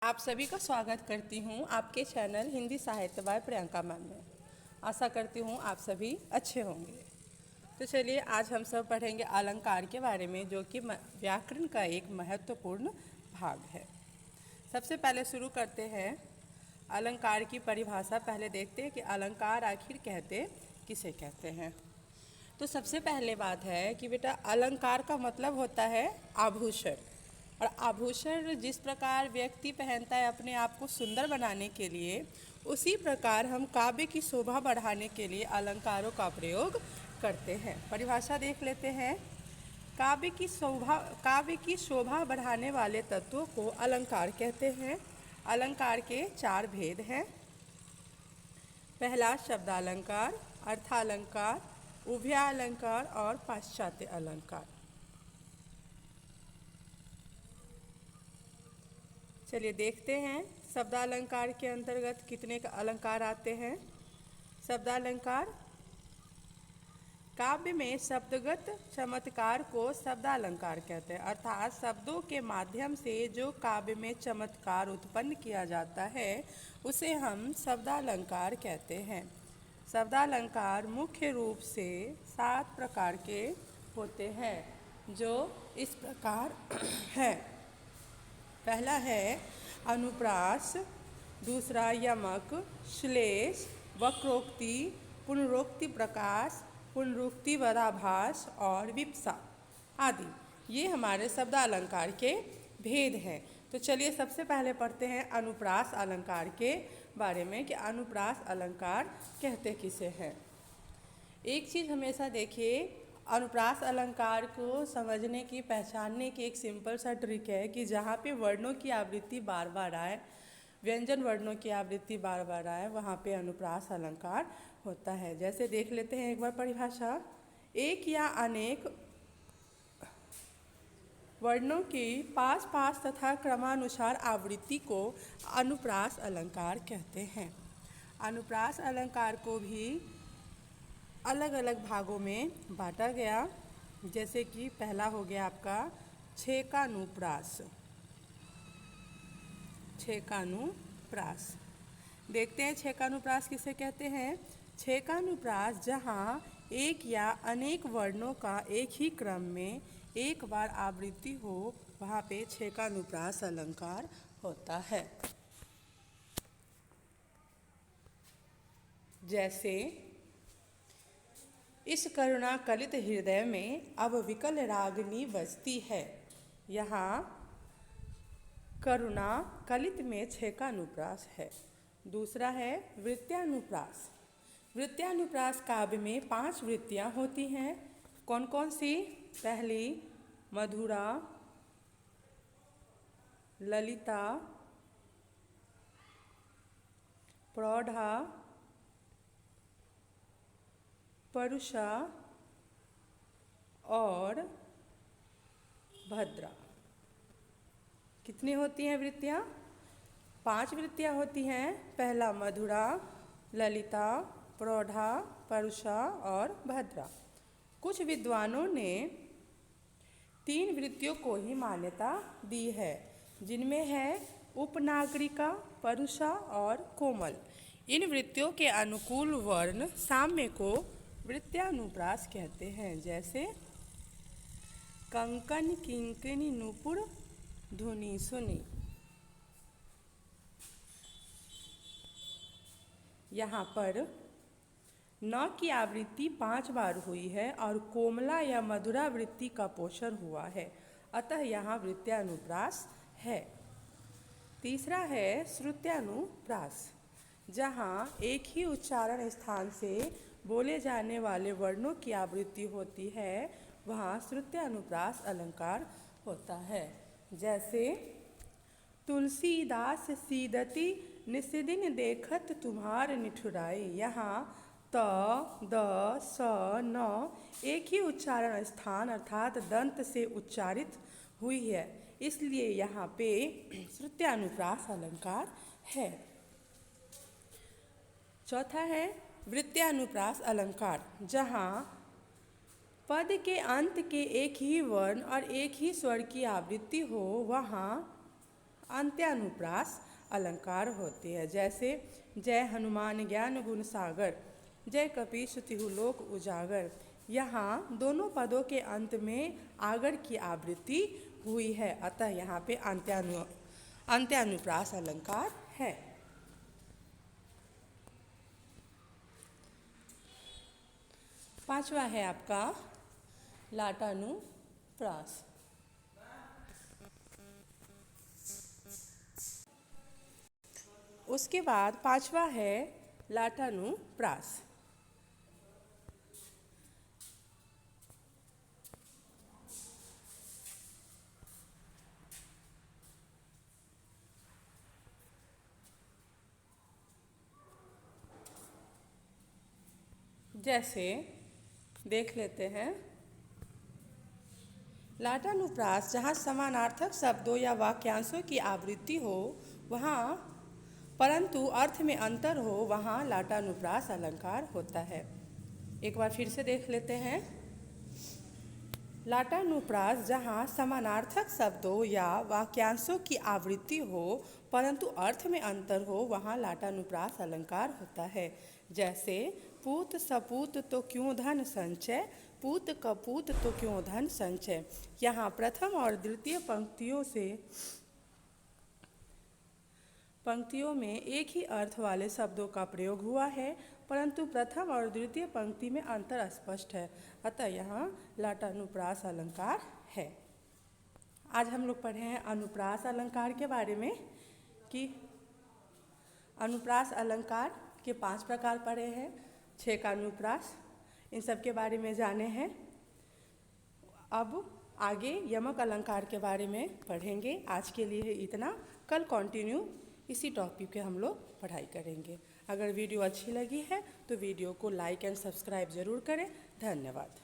आप सभी का स्वागत करती हूँ आपके चैनल हिंदी साहित्य बाय प्रियंका मैम में। आशा करती हूँ आप सभी अच्छे होंगे। तो चलिए आज हम सब पढ़ेंगे अलंकार के बारे में, जो कि व्याकरण का एक महत्वपूर्ण भाग है। सबसे पहले शुरू करते हैं अलंकार की परिभाषा। पहले देखते हैं कि अलंकार आखिर किसे कहते हैं। तो सबसे पहले बात है कि बेटा अलंकार का मतलब होता है आभूषण। और आभूषण जिस प्रकार व्यक्ति पहनता है अपने आप को सुंदर बनाने के लिए, उसी प्रकार हम काव्य की शोभा बढ़ाने के लिए अलंकारों का प्रयोग करते हैं। परिभाषा देख लेते हैं। काव्य की शोभा बढ़ाने वाले तत्वों को अलंकार कहते हैं। अलंकार के 4 भेद हैं। पहला शब्दालंकार, अर्थालंकार, उभयालंकार और पाश्चात्य अलंकार। चलिए देखते हैं शब्दालंकार के अंतर्गत कितने का अलंकार आते हैं। शब्दालंकार, काव्य में शब्दगत चमत्कार को शब्दालंकार कहते हैं। अर्थात शब्दों के माध्यम से जो काव्य में चमत्कार उत्पन्न किया जाता है उसे हम शब्दालंकार कहते हैं। शब्दालंकार मुख्य रूप से 7 प्रकार के होते हैं, जो इस प्रकार हैं। पहला है अनुप्रास, दूसरा यमक, श्लेष, वक्रोक्ति, पुनरोक्ति प्रकाश, पुनरुक्ति वराभास और विप्सा आदि। ये हमारे शब्दालंकार के भेद हैं। तो चलिए सबसे पहले पढ़ते हैं अनुप्रास अलंकार के बारे में कि अनुप्रास अलंकार कहते किसे हैं। एक चीज़ हमेशा देखिए, अनुप्रास अलंकार को समझने की, पहचानने की एक सिंपल सा ट्रिक है कि जहाँ पे वर्णों की आवृत्ति बार बार आए, व्यंजन वर्णों की आवृत्ति बार बार आए, वहाँ पे अनुप्रास अलंकार होता है। जैसे देख लेते हैं एक बार परिभाषा। एक या अनेक वर्णों की पास पास तथा क्रमानुसार आवृत्ति को अनुप्रास अलंकार कहते हैं। अनुप्रास अलंकार को भी अलग अलग भागों में बांटा गया। जैसे कि पहला हो गया आपका छेकानुप्रास। छेकानुप्रास देखते हैं छेकानुप्रास किसे कहते हैं। छेकानुप्रास जहाँ एक या अनेक वर्णों का एक ही क्रम में एक बार आवृत्ति हो, वहाँ पे छेकानुप्रास अलंकार होता है। जैसे इस करुणा कलित हृदय में अब विकल रागनी बजती है। यहाँ करुणा कलित में छेकानुप्रास है। दूसरा है वृत्यानुप्रास। वृत्यानुप्रास काव्य में 5 वृत्तियाँ होती हैं। कौन कौन सी? पहली मधुरा, ललिता, प्रौढ़ा, परुषा और भद्रा। कितनी होती हैं वृत्तियाँ? 5 वृत्तियाँ होती हैं। पहला मधुरा, ललिता, प्रौढ़ा, परुषा और भद्रा। कुछ विद्वानों ने 3 वृत्तियों को ही मान्यता दी है, जिनमें है उपनागरिका, परुषा और कोमल। इन वृत्तियों के अनुकूल वर्ण साम्य को वृत्यानुप्रास कहते हैं। जैसे कंकन किंकिनी नूपुर धुनी सुनी। यहाँ पर न की आवृत्ति 5 बार हुई है और कोमला या मधुरा वृत्ति का पोषण हुआ है, अतः यहाँ वृत्यानुप्रास है। तीसरा है श्रुत्यानुप्रास। जहाँ एक ही उच्चारण स्थान से बोले जाने वाले वर्णों की आवृत्ति होती है, वहाँ श्रुत्यानुप्रास अलंकार होता है। जैसे तुलसीदास सीदति निस्दिन देखत तुम्हार निठुराई। यहाँ त, द, स, न एक ही उच्चारण स्थान अर्थात दंत से उच्चारित हुई है, इसलिए यहाँ पे श्रुत्यानुप्रास अलंकार है। चौथा है वृत्यानुप्रास अलंकार। जहाँ पद के अंत के एक ही वर्ण और एक ही स्वर की आवृत्ति हो, वहाँ अंत्यानुप्रास अलंकार होते हैं। जैसे जय हनुमान ज्ञान गुण सागर, जय कपीश तिहु लोक उजागर। यहाँ दोनों पदों के अंत में आगर की आवृत्ति हुई है, अतः यहाँ पे अंत्यानुप्रास अलंकार है। पांचवा है आपका लाटानुप्रास। उसके बाद पांचवा है लाटानुप्रास। जैसे देख लेते हैं, लाटानुप्रास जहाँ समानार्थक शब्दों या वाक्यांशों की आवृत्ति हो वहाँ, परंतु अर्थ में अंतर हो, वहाँ लाटानुप्रास अलंकार होता है। एक बार फिर से देख लेते हैं, लाटानुप्रास जहाँ समानार्थक शब्दों या वाक्यांशों की आवृत्ति हो परंतु अर्थ में अंतर हो, वहाँ लाटानुप्रास अलंकार होता है। जैसे पूत सपूत तो क्यों धन संचय, पूत कपूत तो क्यों धन संचय। यहाँ प्रथम और द्वितीय पंक्तियों में एक ही अर्थ वाले शब्दों का प्रयोग हुआ है, परंतु प्रथम और द्वितीय पंक्ति में अंतर स्पष्ट है, अतः यहाँ लाटानुप्रास अलंकार है। आज हम लोग पढ़े हैं अनुप्रास अलंकार के बारे में, कि अनुप्रास अलंकार के 5 प्रकार पढ़े हैं, 6 का अनुप्रास, इन सब के बारे में जाने हैं। अब आगे यमक अलंकार के बारे में पढ़ेंगे। आज के लिए इतना, कल कंटिन्यू इसी टॉपिक पे हम लोग पढ़ाई करेंगे। अगर वीडियो अच्छी लगी है तो वीडियो को लाइक एंड सब्सक्राइब ज़रूर करें। धन्यवाद।